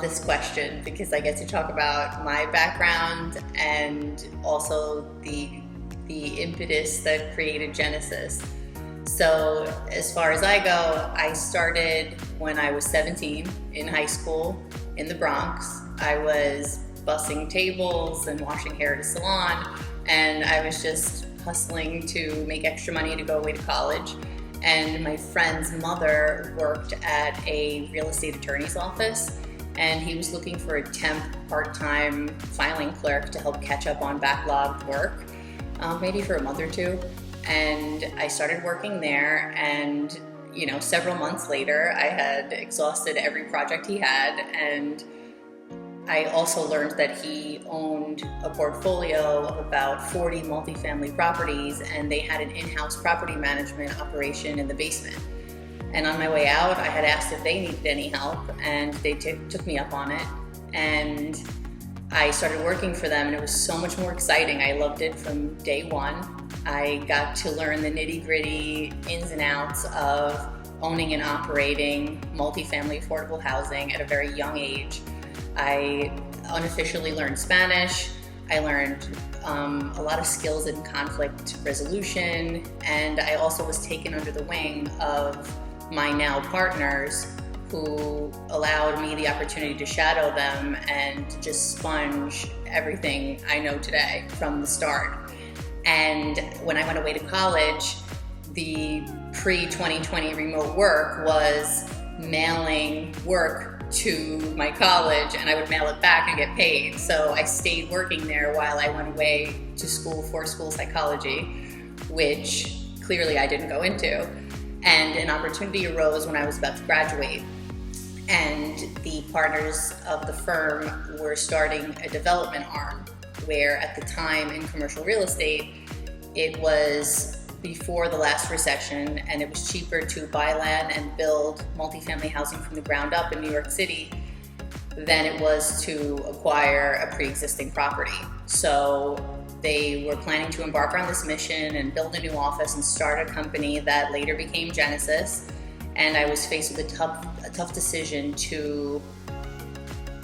this question because I get to talk about my background and also the impetus that created Genesis. So as far as I go, I started when I was 17 in high school in the Bronx. I was bussing tables and washing hair at a salon, and I was just hustling to make extra money to go away to college. And my friend's mother worked at a real estate attorney's office, and he was looking for a temp part-time filing clerk to help catch up on backlogged work, maybe for a month or two. And I started working there, and several months later, I had exhausted every project he had, and I also learned that he owned a portfolio of about 40 multifamily properties, and they had an in-house property management operation in the basement. And on my way out, I had asked if they needed any help, and they took me up on it. And I started working for them, and it was so much more exciting. I loved it from day one. I got to learn the nitty-gritty ins and outs of owning and operating multifamily affordable housing at a very young age. I unofficially learned Spanish. I learned a lot of skills in conflict resolution, and I also was taken under the wing of my now partners, who allowed me the opportunity to shadow them and to just sponge everything I know today from the start. And when I went away to college, the pre-2020 remote work was mailing work to my college, and I would mail it back and get paid. So I stayed working there while I went away to school for school psychology, which clearly I didn't go into. And an opportunity arose when I was about to graduate, and the partners of the firm were starting a development arm, where at the time in commercial real estate, it was before the last recession, and it was cheaper to buy land and build multifamily housing from the ground up in New York City than it was to acquire a pre-existing property. So they were planning to embark on this mission and build a new office and start a company that later became Genesis. And I was faced with a tough decision to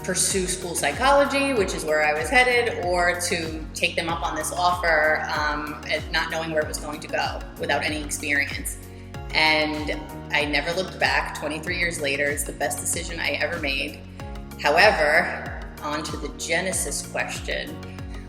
pursue school psychology, which is where I was headed, or to take them up on this offer, and not knowing where it was going to go without any experience. And I never looked back. 23 years later, it's the best decision I ever made. However, on to the Genesis question.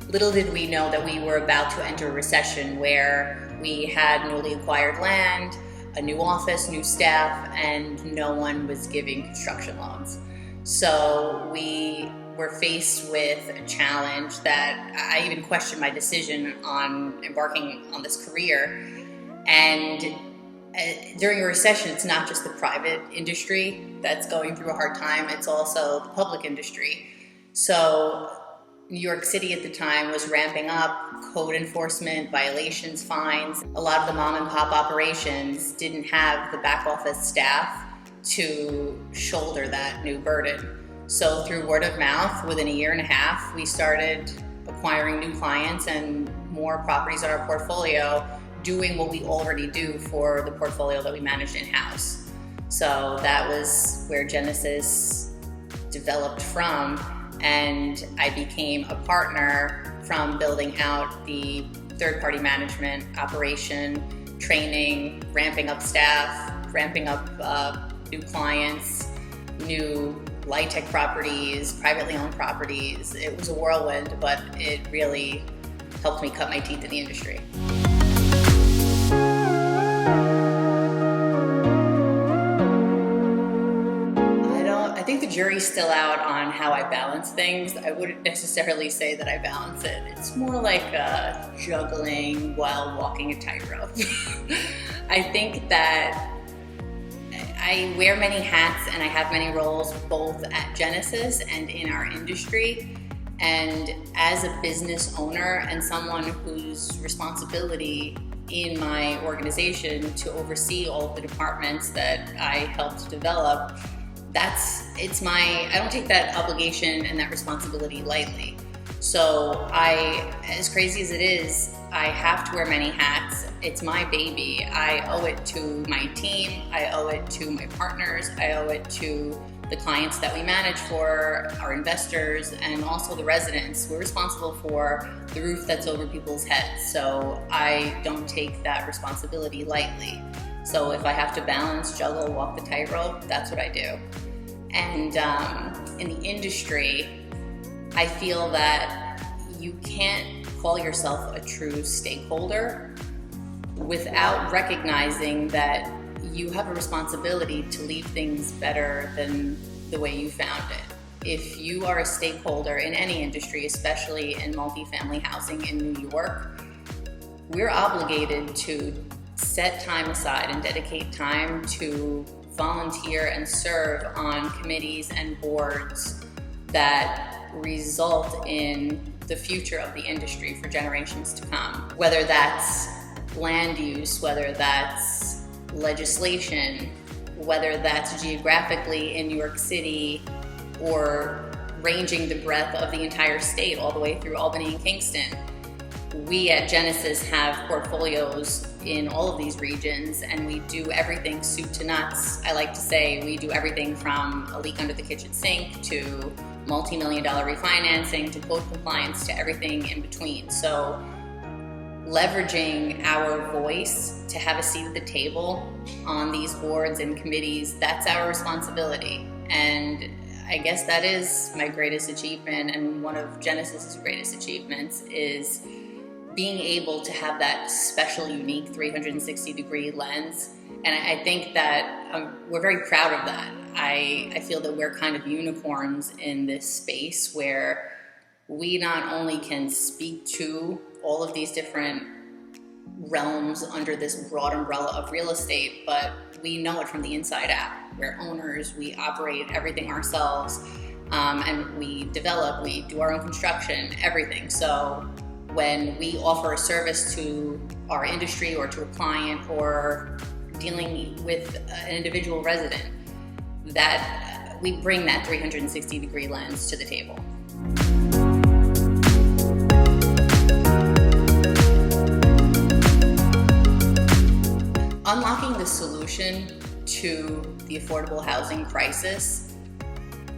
Little did we know that we were about to enter a recession where we had newly acquired land, a new office, new staff, and no one was giving construction loans. So we were faced with a challenge that I even questioned my decision on embarking on this career. And during a recession, it's not just the private industry that's going through a hard time, it's also the public industry. So New York City at the time was ramping up code enforcement, violations, fines. A lot of the mom and pop operations didn't have the back office staff to shoulder that new burden. So through word of mouth, within a year and a half, we started acquiring new clients and more properties in our portfolio, doing what we already do for the portfolio that we managed in-house. So that was where Genesis developed from, and I became a partner from building out the third-party management operation, training, ramping up staff, ramping up new clients, new light tech properties, privately owned properties. It was a whirlwind, but it really helped me cut my teeth in the industry. I think the jury's still out on how I balance things. I wouldn't necessarily say that I balance it. It's more like juggling while walking a tightrope. I think that I wear many hats and I have many roles both at Genesis and in our industry. And as a business owner and someone whose responsibility in my organization to oversee all of the departments that I helped develop, I don't take that obligation and that responsibility lightly. So as crazy as it is, I have to wear many hats. It's my baby. I owe it to my team. I owe it to my partners. I owe it to the clients that we manage for, our investors, and also the residents. We're responsible for the roof that's over people's heads. So I don't take that responsibility lightly. So if I have to balance, juggle, walk the tightrope, that's what I do. And in the industry, I feel that you can't call yourself a true stakeholder without recognizing that you have a responsibility to leave things better than the way you found it. If you are a stakeholder in any industry, especially in multifamily housing in New York, we're obligated to set time aside and dedicate time to volunteer and serve on committees and boards that result in the future of the industry for generations to come. Whether that's land use, whether that's legislation, whether that's geographically in New York City or ranging the breadth of the entire state all the way through Albany and Kingston. We at Genesis have portfolios in all of these regions, and we do everything soup to nuts. I like to say we do everything from a leak under the kitchen sink to multi-million-dollar refinancing to code compliance to everything in between. So leveraging our voice to have a seat at the table on these boards and committees, that's our responsibility. And I guess that is my greatest achievement, and one of Genesis's greatest achievements is being able to have that special, unique 360-degree lens. And I think that we're very proud of that. I feel that we're kind of unicorns in this space where we not only can speak to all of these different realms under this broad umbrella of real estate, but we know it from the inside out. We're owners, we operate everything ourselves, and we develop, we do our own construction, everything. So when we offer a service to our industry or to a client or dealing with an individual resident, that we bring that 360-degree lens to the table. Unlocking the solution to the affordable housing crisis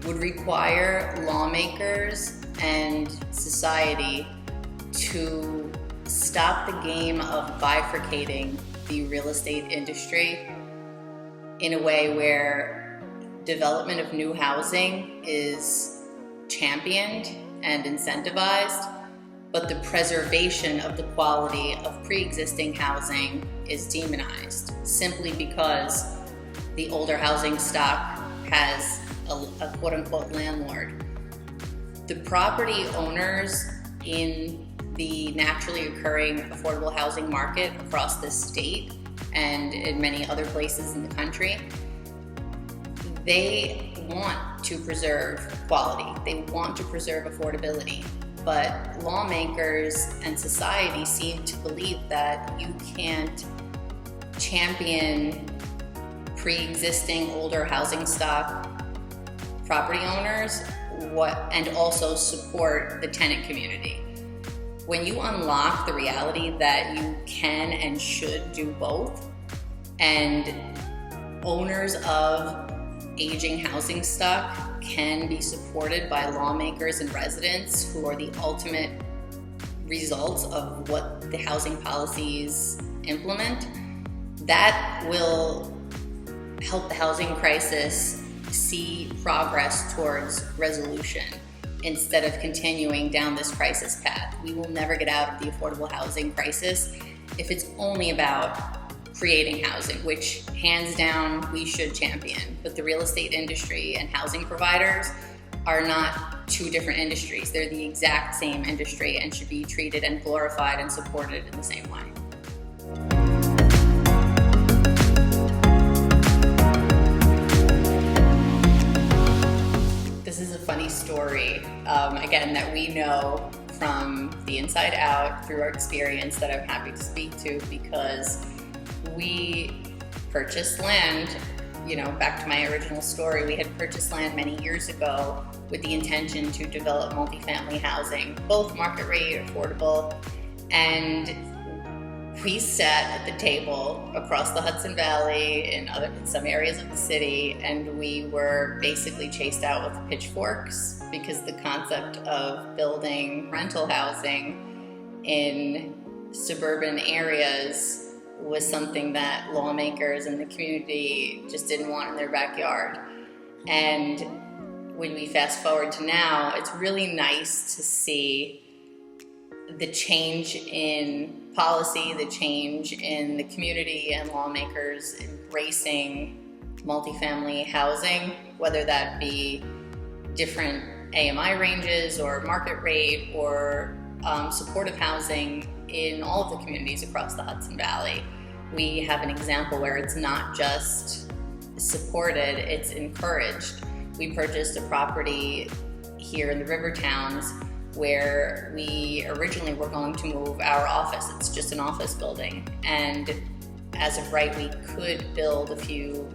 would require lawmakers and society to stop the game of bifurcating the real estate industry in a way where development of new housing is championed and incentivized, but the preservation of the quality of pre-existing housing is demonized simply because the older housing stock has a quote-unquote landlord. The property owners in the naturally occurring affordable housing market across this state and in many other places in the country, they want to preserve quality. They want to preserve affordability. But lawmakers and society seem to believe that you can't champion pre-existing older housing stock property owners and also support the tenant community. When you unlock the reality that you can and should do both, and owners of aging housing stock can be supported by lawmakers and residents who are the ultimate results of what the housing policies implement, that will help the housing crisis see progress towards resolution instead of continuing down this crisis path. We will never get out of the affordable housing crisis if it's only about creating housing, which hands down we should champion. But the real estate industry and housing providers are not two different industries. They're the exact same industry and should be treated and glorified and supported in the same way. This is a funny story, again, that we know from the inside out through our experience that I'm happy to speak to, because we purchased land, back to my original story, we had purchased land many years ago with the intention to develop multifamily housing, both market rate, affordable, and we sat at the table across the Hudson Valley in some areas of the city, and we were basically chased out with pitchforks because the concept of building rental housing in suburban areas was something that lawmakers and the community just didn't want in their backyard. And when we fast forward to now, it's really nice to see the change in policy, the change in the community, and lawmakers embracing multifamily housing, whether that be different AMI ranges or market rate or supportive housing in all of the communities across the Hudson Valley. We have an example where it's not just supported, it's encouraged. We purchased a property here in the river towns where we originally were going to move our office. It's just an office building. And as of right, we could build a few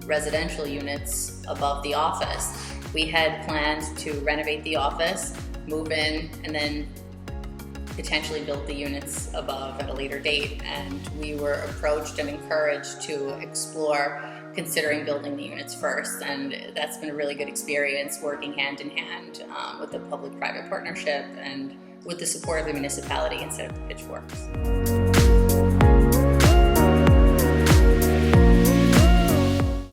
residential units above the office. We had planned to renovate the office, move in, and then potentially build the units above at a later date. And we were approached and encouraged to explore considering building the units first, and that's been a really good experience working hand in hand with the public-private partnership and with the support of the municipality instead of the pitchforks.